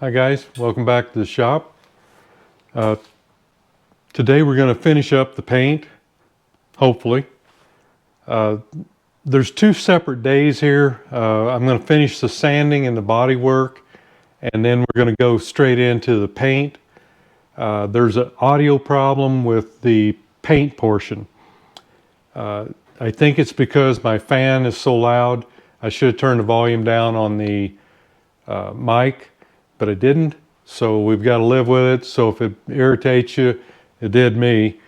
Hi guys, welcome back to the shop. Today we're going to finish up the paint, hopefully. There's two separate days here. I'm going to finish the sanding and the body work, and then we're going to go straight into the paint. There's an audio problem with the paint portion. I think it's because my fan is so loud. I should have turned the volume down on the mic, but I didn't, so we've got to live with it. So if it irritates you, it did me,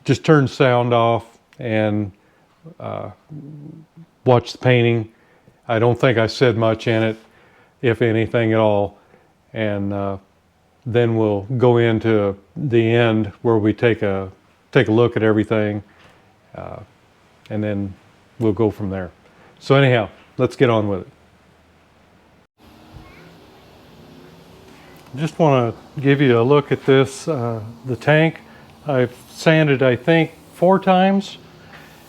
just turn the sound off and watch the painting. I don't think I said much in it, if anything at all, and then we'll go into the end where we take a look at everything, and then we'll go from there. So anyhow, let's get on with it. Just want to give you a look at this, the tank. I've sanded, I think, 4 times,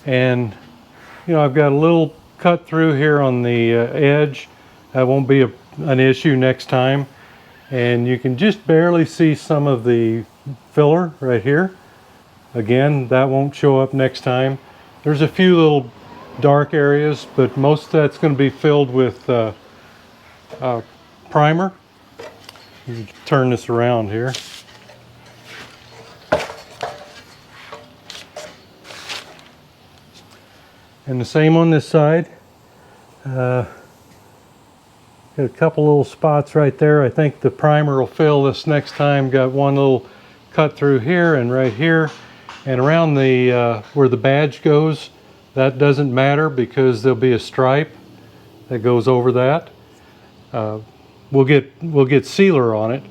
and you know, I've got a little cut through here on the edge. That won't be an issue next time, and you can just barely see some of the filler right here. Again, that won't show up next time. There's a few little dark areas, but most of that's going to be filled with primer. You can turn this around here. And the same on this side. Got a couple little spots right there. I think the primer will fill this next time. Got one little cut through here and right here. And around the where the badge goes, that doesn't matter because there'll be a stripe that goes over that. We'll get sealer on it,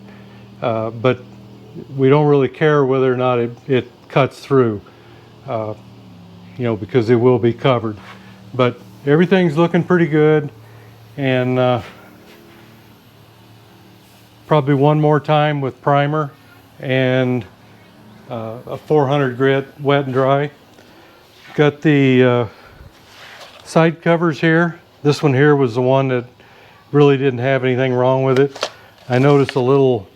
but we don't really care whether or not it cuts through, you know, because it will be covered. But everything's looking pretty good, and probably one more time with primer and a 400 grit wet and dry. Got the side covers here. This one here was the one that really didn't have anything wrong with it. I noticed a little,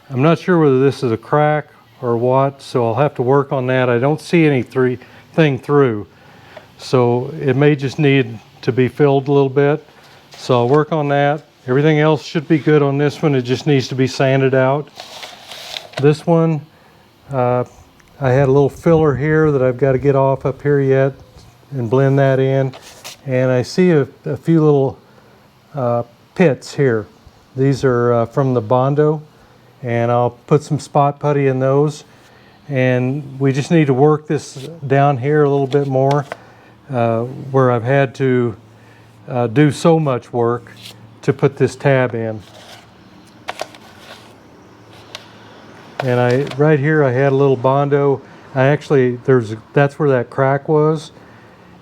I'm not sure whether this is a crack or what, so I'll have to work on that. I don't see anything through, so it may just need to be filled a little bit. So I'll work on that. Everything else should be good on this one. It just needs to be sanded out. This one, I had a little filler here that I've got to get off up here yet and blend that in. And I see a few little pits here. These are from the Bondo, and I'll put some spot putty in those, and we just need to work this down here a little bit more, where I've had to do so much work to put this tab in. And right here I had a little Bondo. That's where that crack was,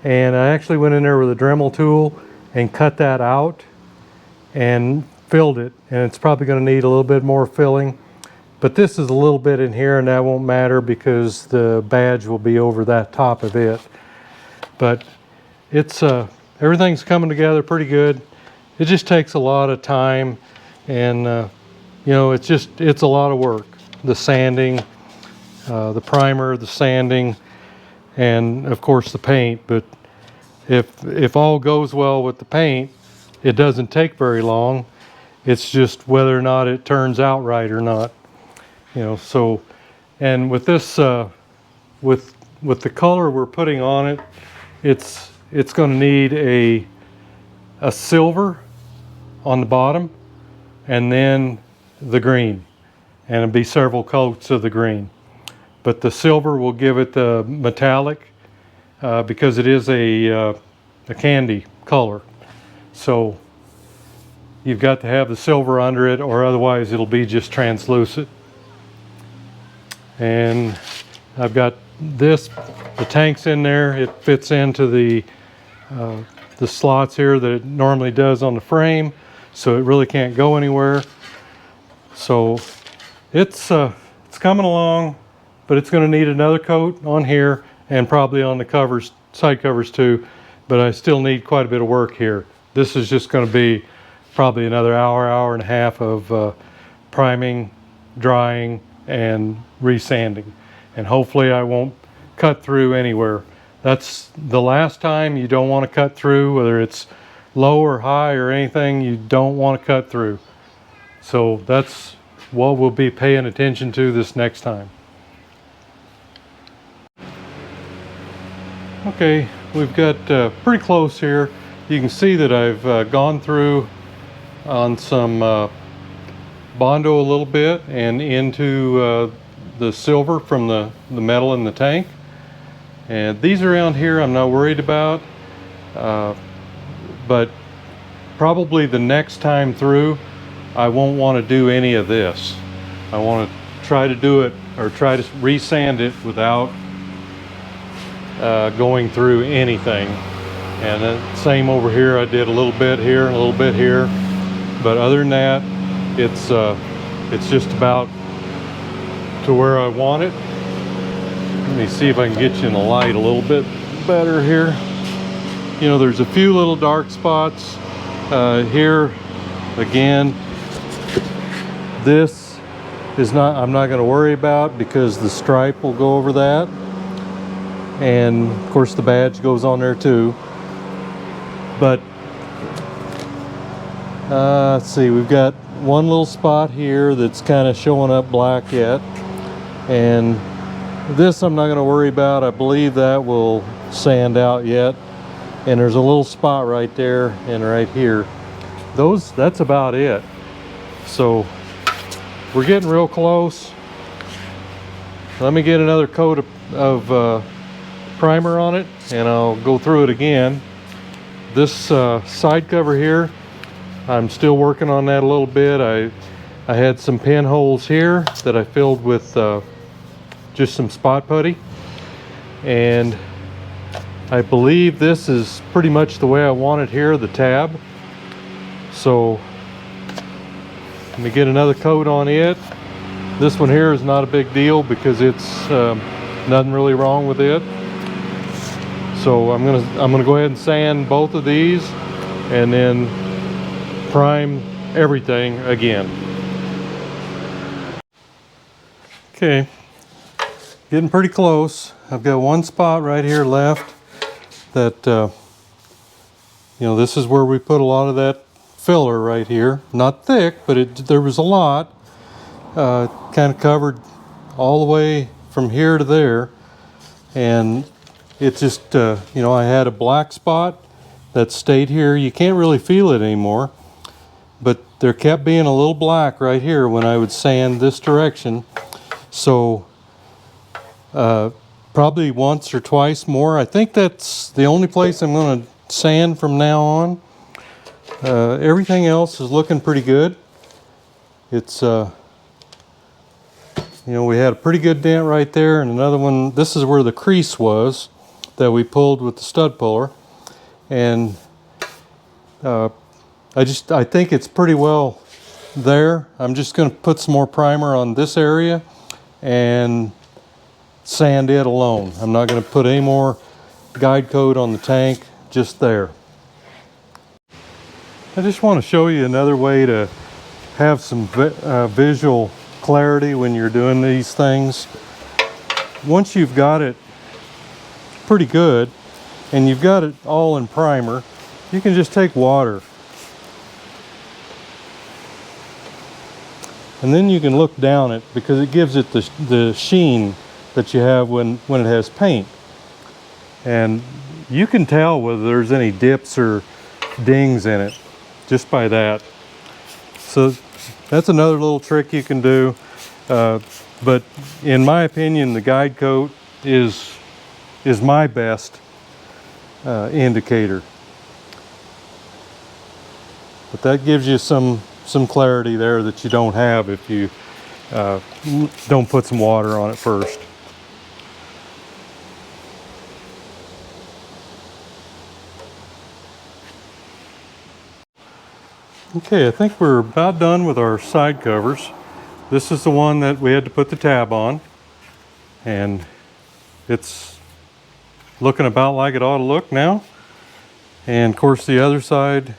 and I actually went in there with a Dremel tool and cut that out and filled it, and it's probably going to need a little bit more filling, but this is a little bit in here, and that won't matter because the badge will be over that top of it. But it's everything's coming together pretty good. It just takes a lot of time, and you know, it's a lot of work. The sanding, the primer, the sanding, and of course the paint. But if all goes well with the paint, it doesn't take very long. It's just whether or not it turns out right or not, you know. So, and with this, with the color we're putting on it, it's going to need a silver on the bottom, and then the green, and it'll be several coats of the green. But the silver will give it the metallic, because it is a candy color. So you've got to have the silver under it, or otherwise it'll be just translucent. And I've got the tank's in there. It fits into the slots here that it normally does on the frame, so it really can't go anywhere. So it's coming along, but it's going to need another coat on here and probably on the covers, side covers too. But I still need quite a bit of work here. This is just going to be probably another hour, hour and a half of priming, drying, and resanding. And hopefully I won't cut through anywhere. That's the last time. You don't want to cut through, whether it's low or high or anything, you don't want to cut through. So that's what we'll be paying attention to this next time. Okay, we've got pretty close here. You can see that I've gone through on some Bondo a little bit and into the silver from the metal in the tank. And these around here I'm not worried about, but probably the next time through I won't want to do any of this. I want to try to do it, or try to resand it without going through anything. And then same over here, I did a little bit here and a little bit here, but other than that it's just about to where I want it. Let me see if I can get you in the light a little bit better here. You know, there's a few little dark spots here. Again, this is not, I'm not going to worry about, because the stripe will go over that, and of course the badge goes on there too. But let's see, we've got one little spot here that's kind of showing up black yet, and this I'm not going to worry about. I believe that will sand out yet. And there's a little spot right there and right here. That's about it. So we're getting real close. Let me get another coat of primer on it, and I'll go through it again. This side cover here, I'm still working on that a little bit. I had some pinholes here that I filled with just some spot putty, and I believe this is pretty much the way I want it here, the tab. So let me get another coat on it. This one here is not a big deal because it's nothing really wrong with it. So I'm gonna go ahead and sand both of these and then prime everything again. Okay, getting pretty close. I've got one spot right here left that you know, this is where we put a lot of that filler right here. Not thick, but there was a lot. Kind of covered all the way from here to there, and it just you know, I had a black spot that stayed here. You can't really feel it anymore, but there kept being a little black right here when I would sand this direction. So probably once or twice more. I think that's the only place I'm going to sand from now on. Everything else is looking pretty good. It's you know, we had a pretty good dent right there, and another one. This is where the crease was that we pulled with the stud puller, and I think it's pretty well there. I'm just going to put some more primer on this area and sand it alone. I'm not going to put any more guide coat on the tank, just there. I just want to show you another way to have some visual clarity when you're doing these things. Once you've got it pretty good and you've got it all in primer, you can just take water and then you can look down it, because it gives it the sheen that you have when it has paint, and you can tell whether there's any dips or dings in it just by that. So that's another little trick you can do, but in my opinion the guide coat is my best indicator. But that gives you some clarity there that you don't have if you don't put some water on it first. Okay, I think we're about done with our side covers. This is the one that we had to put the tab on, and it's looking about like it ought to look now. And of course the other side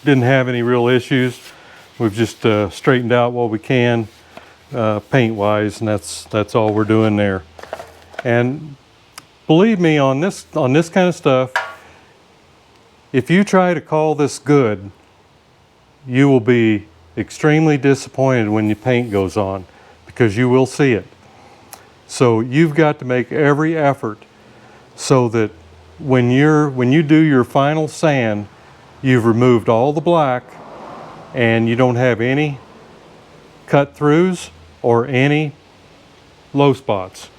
didn't have any real issues. We've just straightened out what we can paint wise, and that's all we're doing there. And believe me, on this kind of stuff, if you try to call this good, you will be extremely disappointed when your paint goes on, because you will see it. So you've got to make every effort so that when you do your final sand, you've removed all the black and you don't have any cut throughs or any low spots.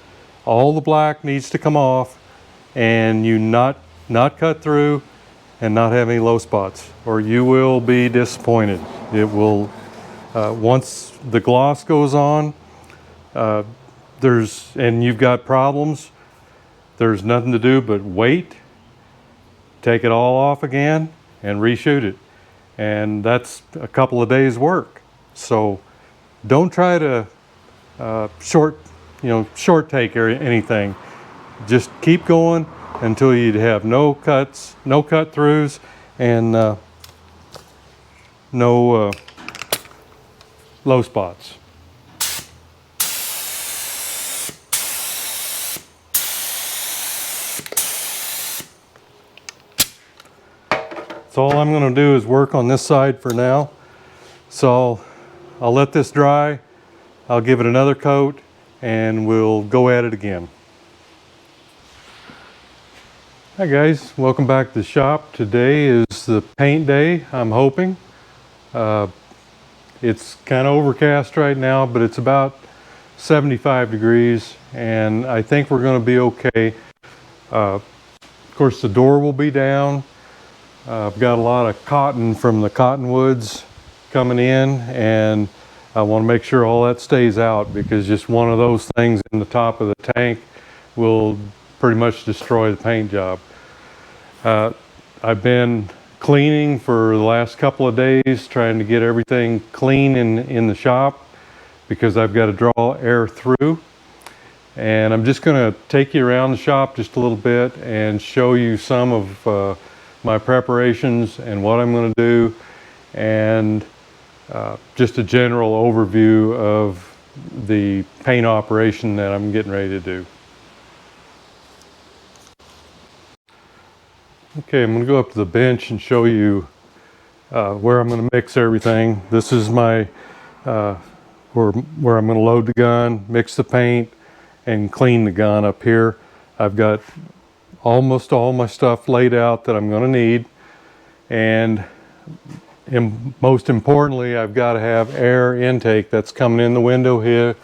All the black needs to come off, and you not cut through and not have any low spots, or you will be disappointed. It will, once the gloss goes on, and you've got problems, there's nothing to do but wait, take it all off again, and reshoot it. And that's a couple of days work. So don't try to short take or anything. Just keep going until you have no cuts, no cut throughs, and no low spots. So all I'm going to do is work on this side for now. So I'll let this dry, I'll give it another coat, and we'll go at it again. Hi guys, welcome back to the shop. Today is the paint day, I'm hoping. It's kind of overcast right now, but it's about 75 degrees, and I think we're going to be okay. Of course, the door will be down. I've got a lot of cotton from the cottonwoods coming in, and I want to make sure all that stays out, because just one of those things in the top of the tank will pretty much destroy the paint job. I've been cleaning for the last couple of days, trying to get everything clean in the shop, because I've got to draw air through. And I'm just going to take you around the shop just a little bit and show you some of my preparations and what I'm going to do, and just a general overview of the paint operation that I'm getting ready to do. Okay, I'm going to go up to the bench and show you where I'm going to mix everything. This is my where I'm going to load the gun, mix the paint, and clean the gun up here. I've got almost all my stuff laid out that I'm going to need, and most importantly, I've got to have air intake that's coming in the window here,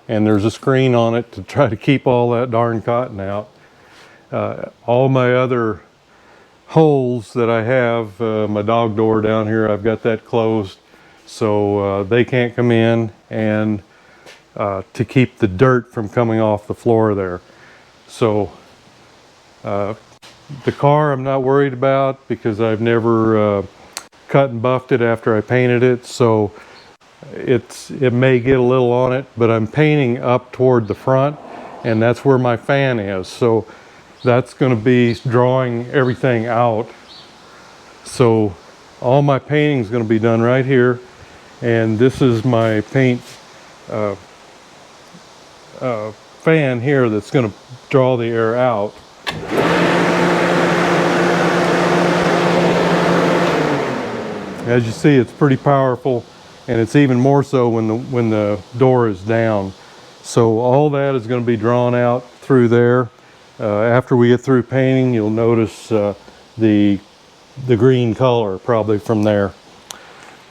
and there's a screen on it to try to keep all that darn cotton out. All my other holes that I have, my dog door down here, I've got that closed, so they can't come in, and to keep the dirt from coming off the floor there. So the car I'm not worried about, because I've never cut and buffed it after I painted it, so it may get a little on it, but I'm painting up toward the front, and that's where my fan is, so that's going to be drawing everything out. So all my painting is going to be done right here, and this is my paint fan here that's going to draw the air out. As you see, it's pretty powerful, and it's even more so when the door is down. So all that is going to be drawn out through there. After we get through painting, you'll notice the green color probably from there.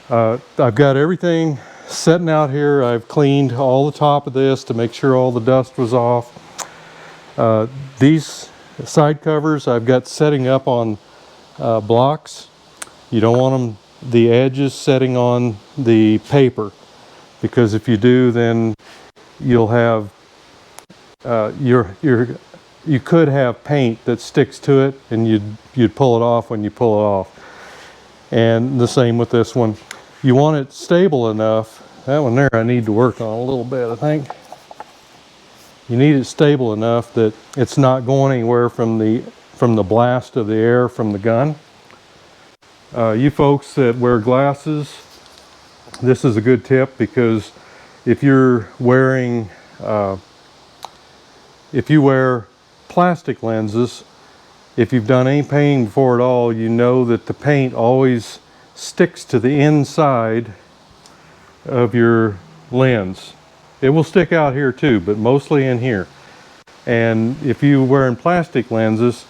I've got everything setting out here. I've cleaned all the top of this to make sure all the dust was off. These side covers I've got setting up on blocks. You don't want them, the edges setting on the paper, because if you do, then you'll have you could have paint that sticks to it, and you'd pull it off when you pull it off. And the same with this one. You want it stable enough. That one there I need to work on a little bit, I think. You need it stable enough that it's not going anywhere from the blast of the air from the gun. You folks that wear glasses, this is a good tip, because if you're wearing, if you wear plastic lenses, if you've done any painting before at all, you know that the paint always sticks to the inside of your lens. It will stick out here too, but mostly in here. And if you're wearing plastic lenses,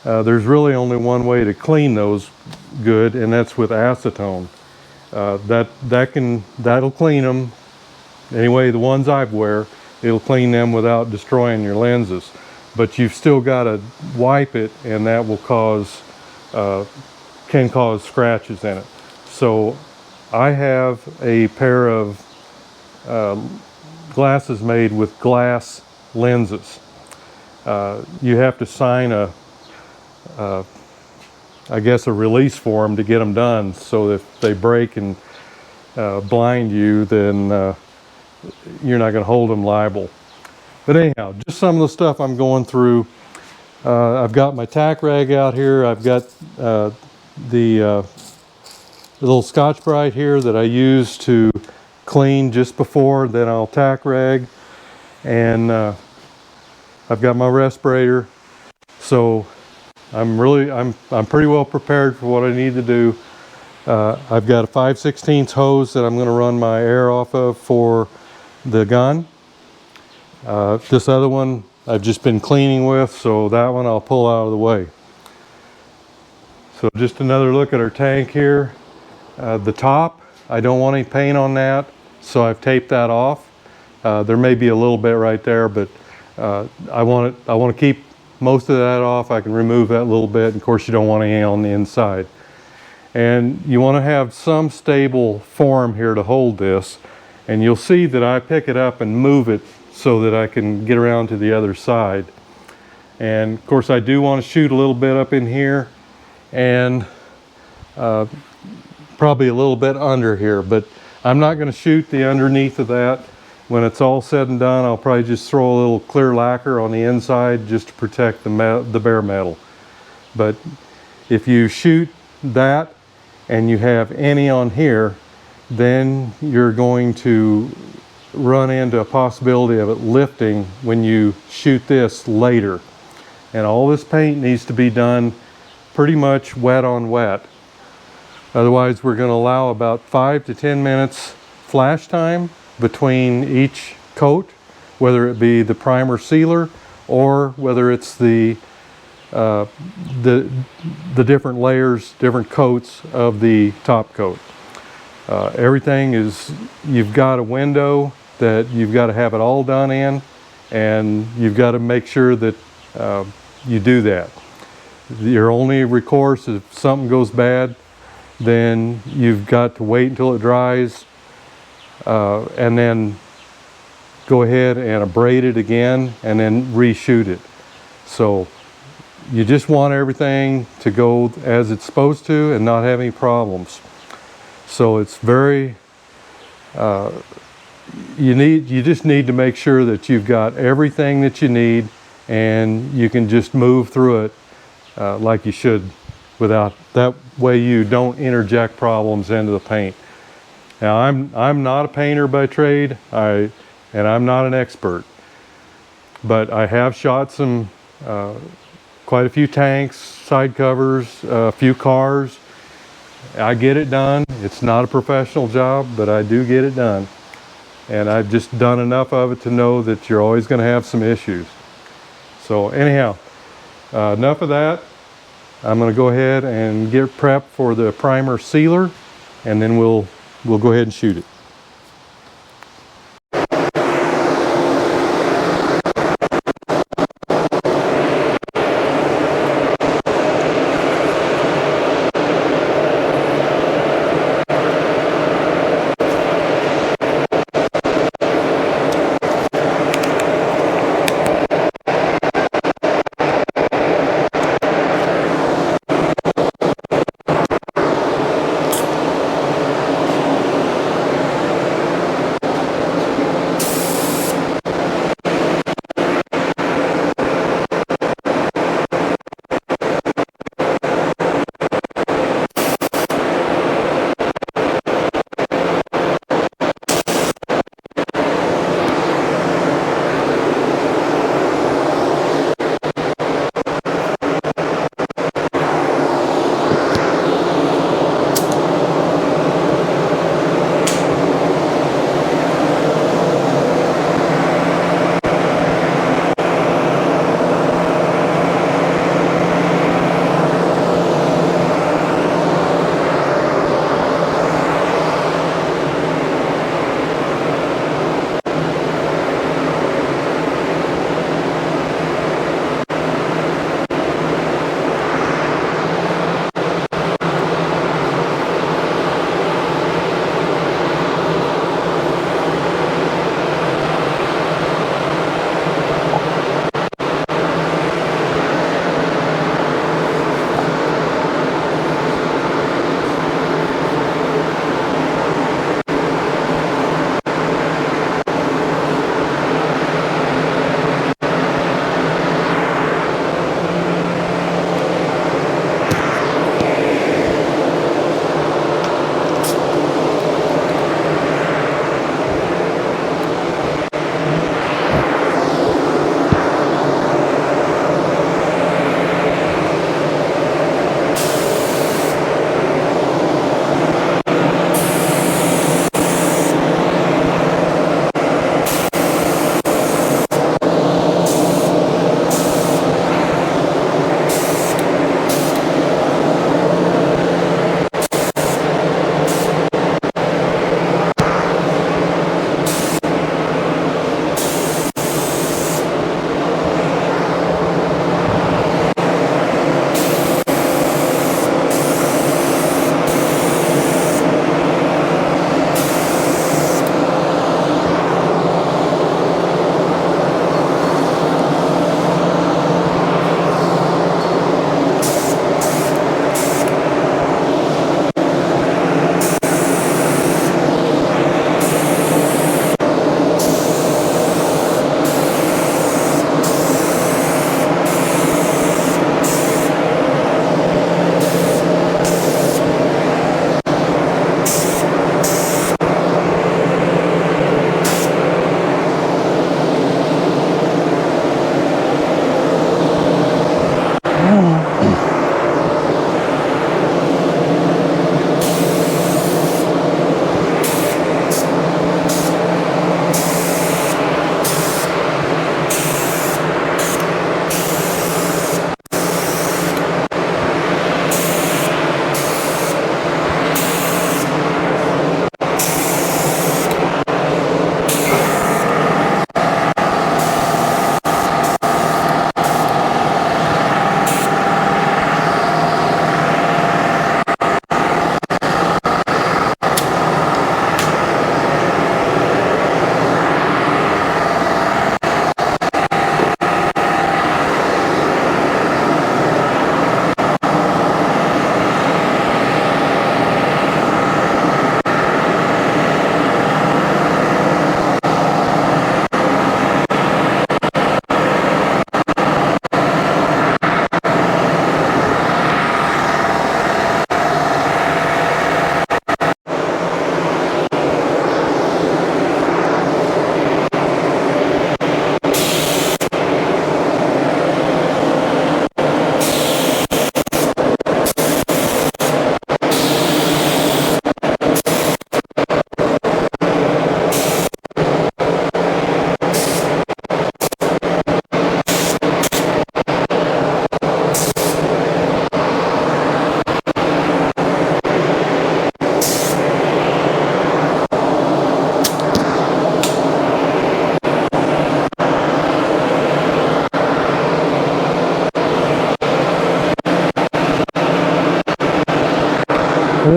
there's really only one way to clean those good, and that's with acetone. That'll clean them. Anyway, the ones I wear, it'll clean them without destroying your lenses. But you've still got to wipe it, and that will can cause scratches in it. So I have a pair of glasses made with glass lenses. You have to sign I guess a release form to get them done, so if they break and blind you, then you're not going to hold them liable. But anyhow, just some of the stuff I'm going through. I've got my tack rag out here. I've got the little Scotch-Brite here that I use to clean just before, then I'll tack rag. And I've got my respirator. So I'm pretty well prepared for what I need to do. I've got a 5/16 hose that I'm going to run my air off of for the gun. This other one I've just been cleaning with, so that one I'll pull out of the way. So just another look at our tank here. The top, I don't want any paint on that, so I've taped that off. There may be a little bit right there, but I want to keep most of that off. I can remove that little bit. And of course, you don't want any on the inside. And you want to have some stable form here to hold this. And you'll see that I pick it up and move it so that I can get around to the other side. And of course, I do want to shoot a little bit up in here, and probably a little bit under here, but I'm not going to shoot the underneath of that. When it's all said and done, I'll probably just throw a little clear lacquer on the inside just to protect the bare metal. But if you shoot that and you have any on here, then you're going to run into a possibility of it lifting when you shoot this later. And all this paint needs to be done pretty much wet on wet. Otherwise, we're going to allow about 5 to 10 minutes flash time between each coat, whether it be the primer sealer or whether it's the different layers, different coats of the top coat. Everything is, you've got a window that you've got to have it all done in, and you've got to make sure that you do that. Your only recourse is if something goes bad, then you've got to wait until it dries and then go ahead and abrade it again and then reshoot it. So you just want everything to go as it's supposed to and not have any problems. So it's very, you just need to make sure that you've got everything that you need, and you can just move through it like you should, without, that way you don't interject problems into the paint. Now I'm not a painter by trade, and I'm not an expert, but I have shot some quite a few tanks, side covers, a few cars. I get it done. It's not a professional job, but I do get it done. And I've just done enough of it to know that you're always going to have some issues. So anyhow, enough of that. I'm going to go ahead and get prepped for the primer sealer, and then we'll go ahead and shoot it.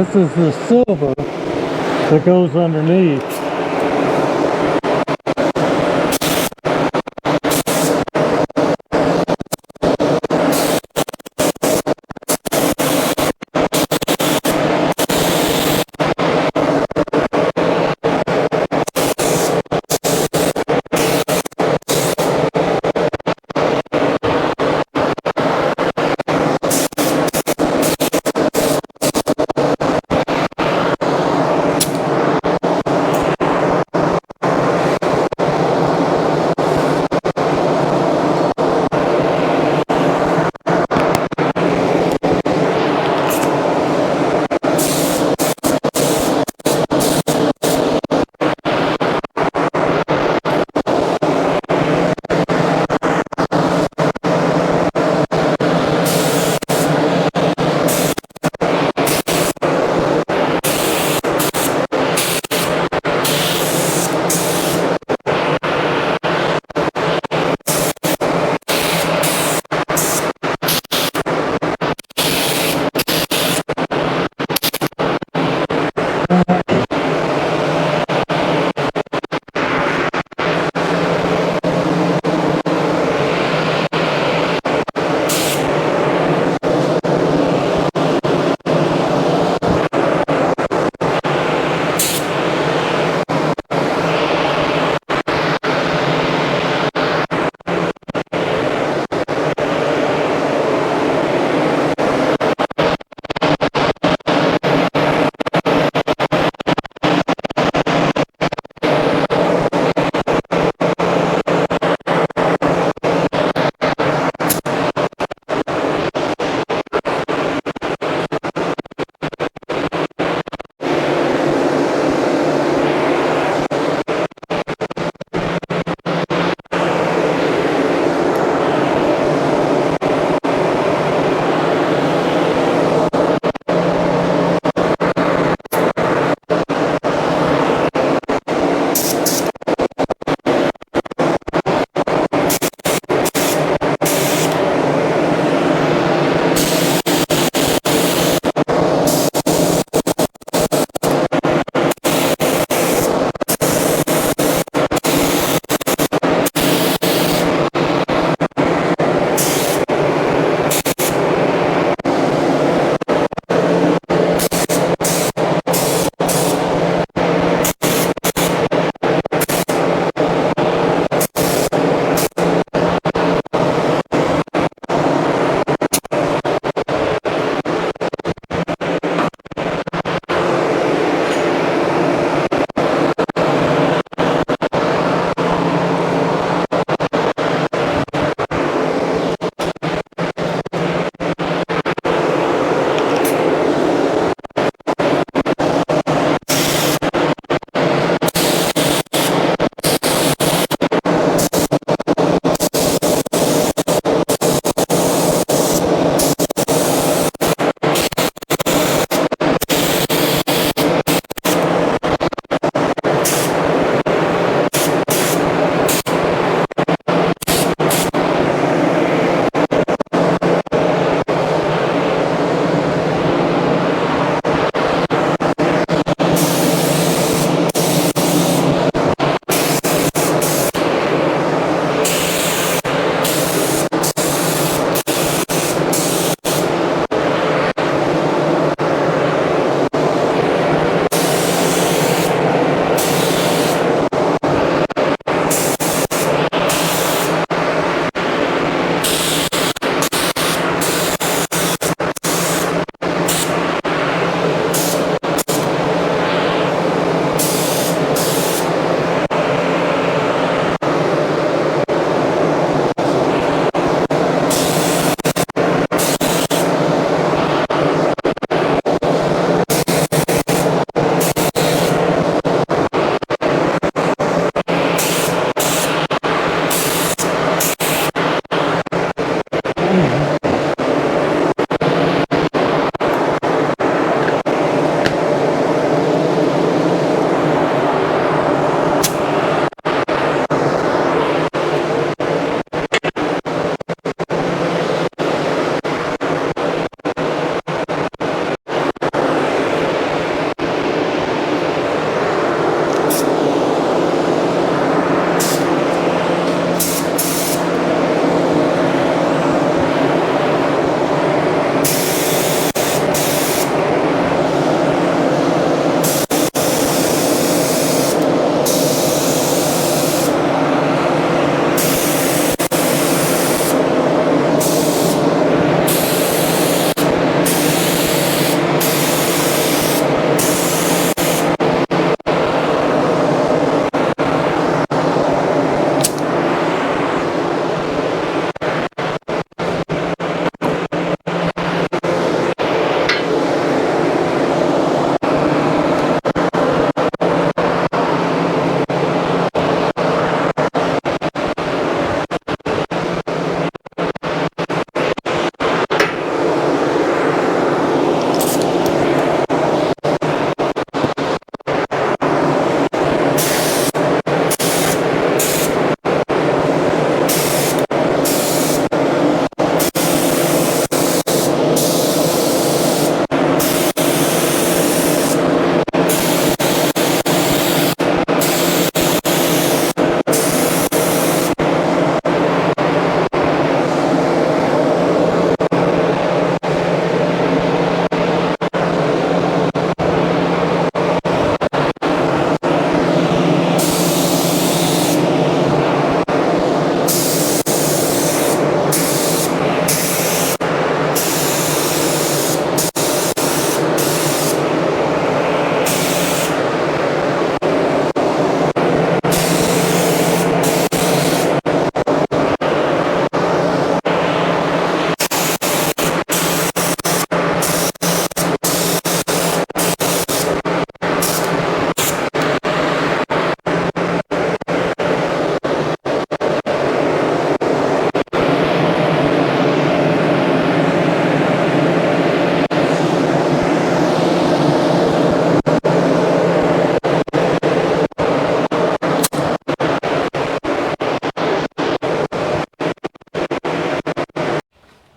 This is the silver that goes underneath.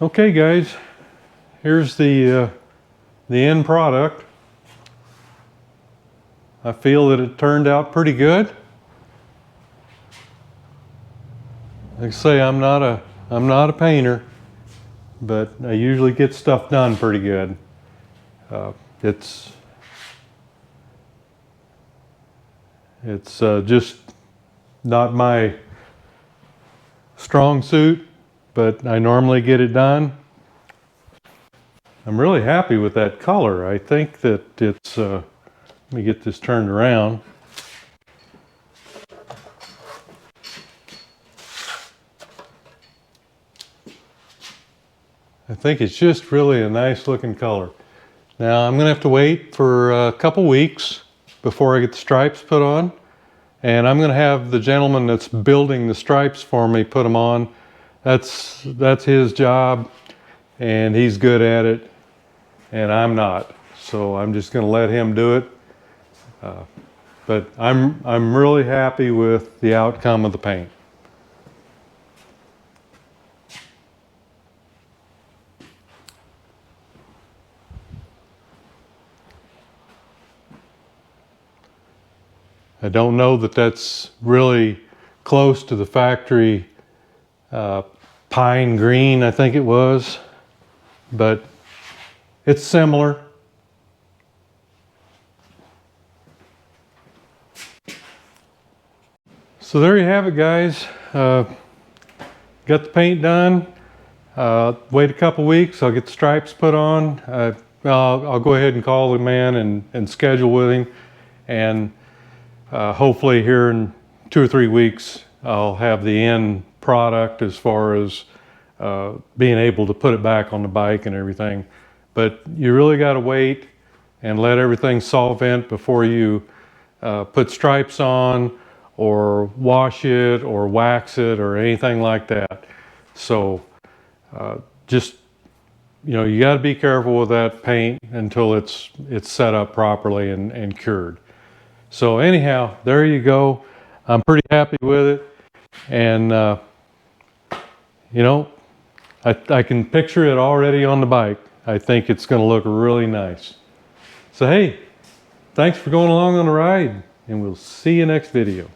Okay guys, here's the end product. I feel that it turned out pretty good. Like I say, I'm not a painter, but I usually get stuff done pretty good. It's just not my strong suit, but I normally get it done. I'm really happy with that color. I think that it's, let me get this turned around. I think it's just really a nice looking color. Now I'm gonna have to wait for a couple weeks before I get the stripes put on. And I'm gonna have the gentleman that's building the stripes for me put them on. That's his job, and he's good at it, and I'm not. So I'm just gonna let him do it. But I'm really happy with the outcome of the paint. I don't know that that's really close to the factory pine green, I think it was, but it's similar. So there you have it, guys. Got the paint done. Wait a couple weeks, I'll get the stripes put on. I'll go ahead and call the man and schedule with him, and hopefully here in 2 or 3 weeks I'll have the end product as far as being able to put it back on the bike and everything. But you really got to wait and let everything solvent before you put stripes on or wash it or wax it or anything like that. So just, you got to be careful with that paint until it's set up properly and cured. So anyhow, there you go. I'm pretty happy with it, and I can picture it already on the bike. I think it's going to look really nice. So hey, thanks for going along on the ride, and we'll see you next video.